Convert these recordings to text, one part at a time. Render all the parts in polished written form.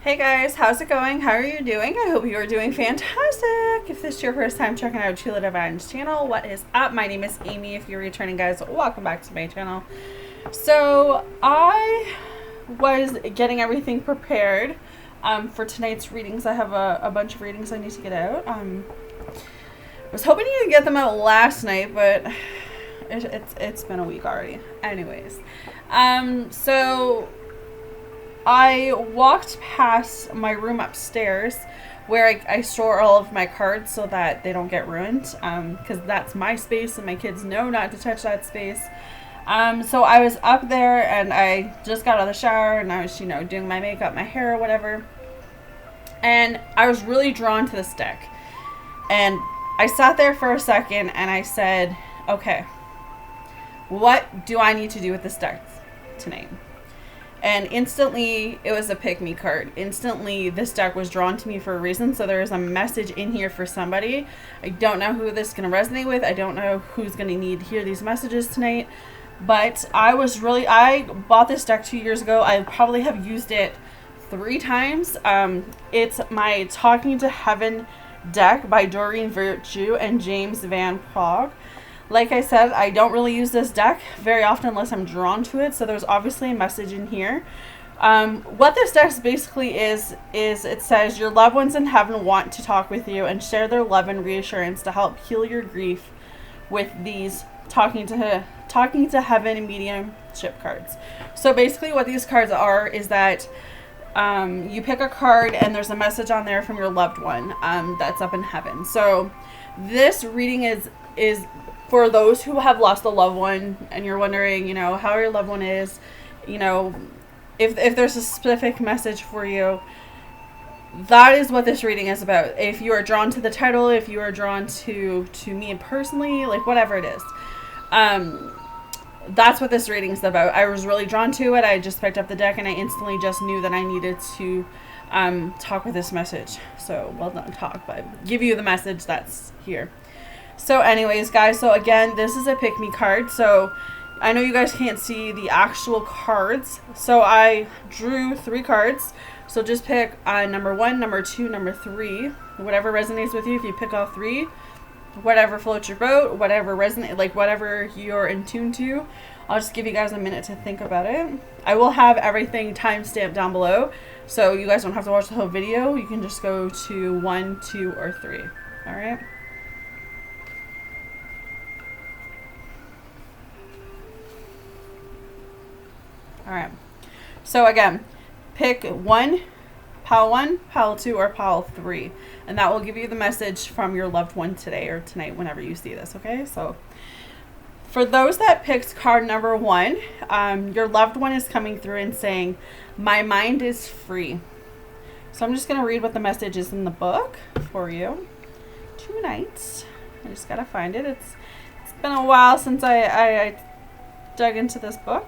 Hey guys, how's it going? How are you doing? I hope you are doing fantastic. If this is your first time checking out Sheila Divine's channel, what is up? My name is Amy. If you're returning, guys, welcome back to my channel. So I was getting everything prepared for tonight's readings. I have a bunch of readings I need to get out. I was hoping you could get them out last night, but it's been a week already. Anyways, so I walked past my room upstairs where I store all of my cards so that they don't get ruined, because that's my space and my kids know not to touch that space. So I was up there and I just got out of the shower and I was, doing my makeup, my hair, or whatever. And I was really drawn to this deck. And I sat there for a second and I said, okay, what do I need to do with this deck tonight? And instantly, it was a pick-me card. Instantly, this deck was drawn to me for a reason. So there is a message in here for somebody. I don't know who this is going to resonate with. I don't know who's going to need to hear these messages tonight. But I bought this deck 2 years ago. I probably have used it 3 times. It's my Talking to Heaven deck by Doreen Virtue and James Van Prague. Like I said, I don't really use this deck very often unless I'm drawn to it, so there's obviously a message in here. What this deck basically is it says your loved ones in heaven want to talk with you and share their love and reassurance to help heal your grief with these talking to heaven mediumship cards. So basically what these cards are is that you pick a card and there's a message on there from your loved one that's up in heaven. So this reading is for those who have lost a loved one and you're wondering, how your loved one is, if there's a specific message for you, that is what this reading is about. If you are drawn to the title, if you are drawn to me personally, like whatever it is, that's what this reading is about. I was really drawn to it. I just picked up the deck and I instantly just knew that I needed to talk with this message. So, well, not talk, but give you the message that's here. So anyways, guys, so again, this is a pick-me card. So I know you guys can't see the actual cards. So I drew 3 cards. So just pick number 1, number 2, number 3. Whatever resonates with you. If you pick all 3, whatever floats your boat, whatever whatever you're in tune to. I'll just give you guys a minute to think about it. I will have everything timestamped down below. So you guys don't have to watch the whole video. You can just go to 1, 2, or 3. All right. Alright, so again, pick pile 2, or pile 3. And that will give you the message from your loved one today or tonight whenever you see this, okay? So, for those that picked card number 1, your loved one is coming through and saying, my mind is free. So I'm just going to read what the message is in the book for you tonight. I just got to find it. It's been a while since I dug into this book.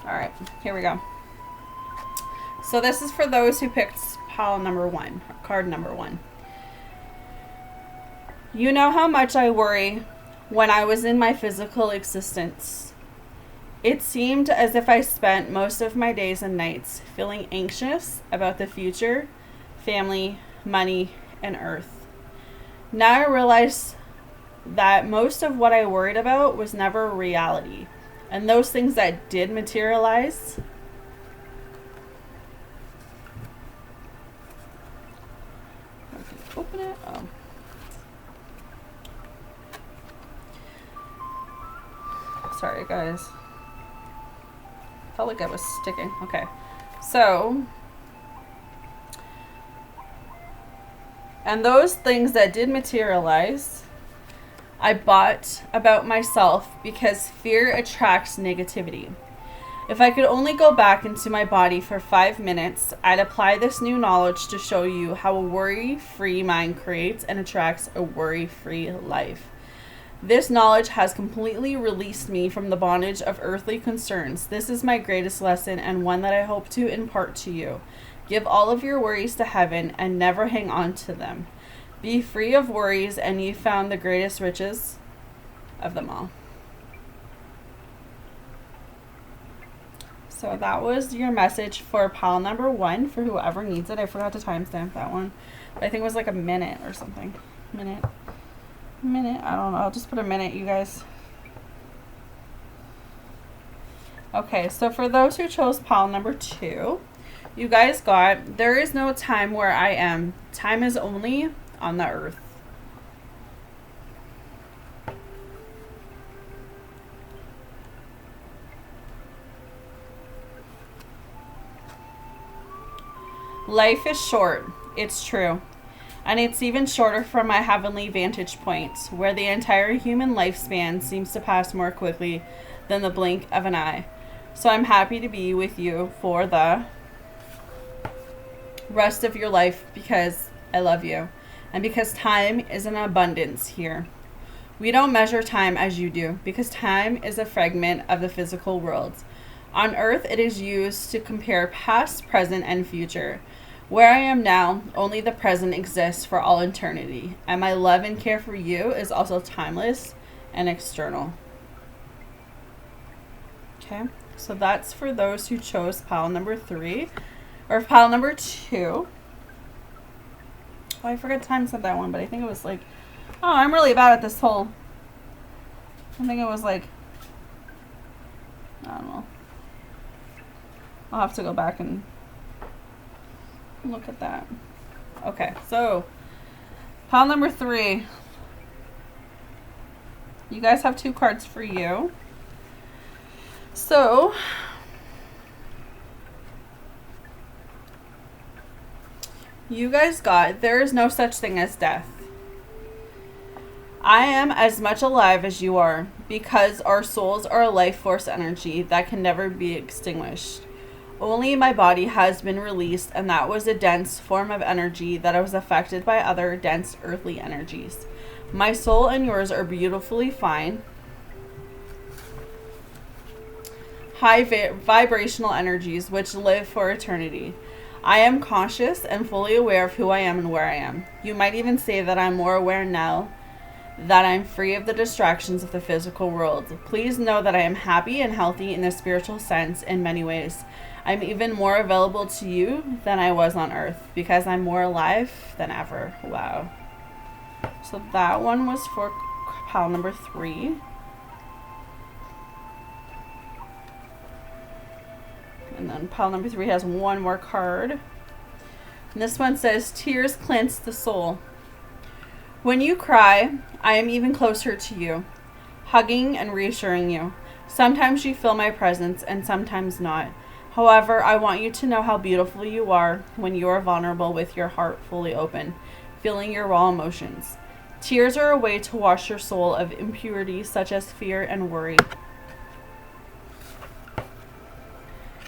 Alright, here we go. So this is for those who picked pile number 1, card number 1. You know how much I worry when I was in my physical existence. It seemed as if I spent most of my days and nights feeling anxious about the future, family, money, and earth. Now I realize that most of what I worried about was never a reality. And those things that did materialize, open it. Oh. Sorry, guys. Felt like I was sticking. Okay. So, and those things that did materialize, I bought about myself because fear attracts negativity. If I could only go back into my body for 5 minutes, I'd apply this new knowledge to show you how a worry-free mind creates and attracts a worry-free life. This knowledge has completely released me from the bondage of earthly concerns. This is my greatest lesson and one that I hope to impart to you. Give all of your worries to heaven and never hang on to them. Be free of worries, and you found the greatest riches of them all. So that was your message for pile number 1 for whoever needs it. I forgot to timestamp that one, but I think it was like a minute or something. Minute. I don't know. I'll just put a minute, you guys. Okay, so for those who chose pile number 2, you guys got, there is no time where I am. Time is only on the earth. Life is short, it's true. And it's even shorter from my heavenly vantage point, where the entire human lifespan seems to pass more quickly than the blink of an eye. So I'm happy to be with you for the rest of your life because I love you. And because time is in abundance here. We don't measure time as you do, because time is a fragment of the physical world. On earth, it is used to compare past, present, and future. Where I am now, only the present exists for all eternity, and my love and care for you is also timeless and external. Okay, so that's for those who chose pile number 3, or pile number 2. Oh, I forgot to timestamp that one, but I think it was like, oh, I'm really bad at this whole, I think it was like, I don't know. I'll have to go back and look at that. Okay, so pile number 3. You guys have 2 cards for you. So you guys got, there is no such thing as death. I am as much alive as you are, because our souls are a life force energy that can never be extinguished. Only my body has been released, and that was a dense form of energy that was affected by other dense earthly energies. My soul and yours are beautifully fine, high vibrational energies which live for eternity. I am conscious and fully aware of who I am and where I am. You might even say that I'm more aware now that I'm free of the distractions of the physical world. Please know that I am happy and healthy in the spiritual sense in many ways. I'm even more available to you than I was on earth, because I'm more alive than ever. Wow. So that one was for pile number 3. And then pile number 3 has one more card. And this one says, tears cleanse the soul. When you cry, I am even closer to you, hugging and reassuring you. Sometimes you feel my presence and sometimes not. However, I want you to know how beautiful you are when you are vulnerable with your heart fully open, feeling your raw emotions. Tears are a way to wash your soul of impurities such as fear and worry.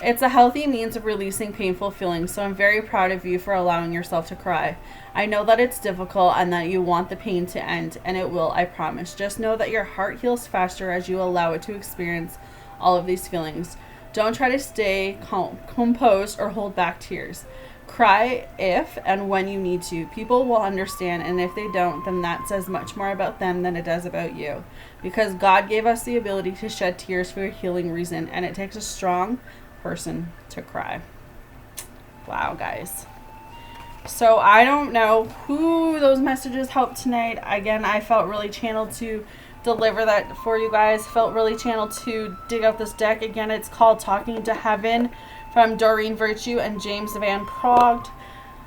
It's a healthy means of releasing painful feelings, so I'm very proud of you for allowing yourself to cry. I know that it's difficult and that you want the pain to end, and it will, I promise. Just know that your heart heals faster as you allow it to experience all of these feelings. Don't try to stay composed or hold back tears. Cry if and when you need to. People will understand, and if they don't, then that says much more about them than it does about you. Because God gave us the ability to shed tears for a healing reason, and it takes a strong person to cry. Wow, guys. So I don't know who those messages helped tonight. Again, I felt really channeled to deliver that for you guys. Felt really channeled to dig out this deck. Again, it's called Talking to Heaven from Doreen Virtue and James Van Praagh.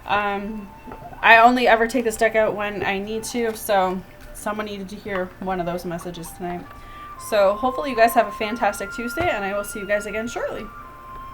I only ever take this deck out when I need to, so someone needed to hear one of those messages tonight. So hopefully you guys have a fantastic Tuesday, and I will see you guys again shortly.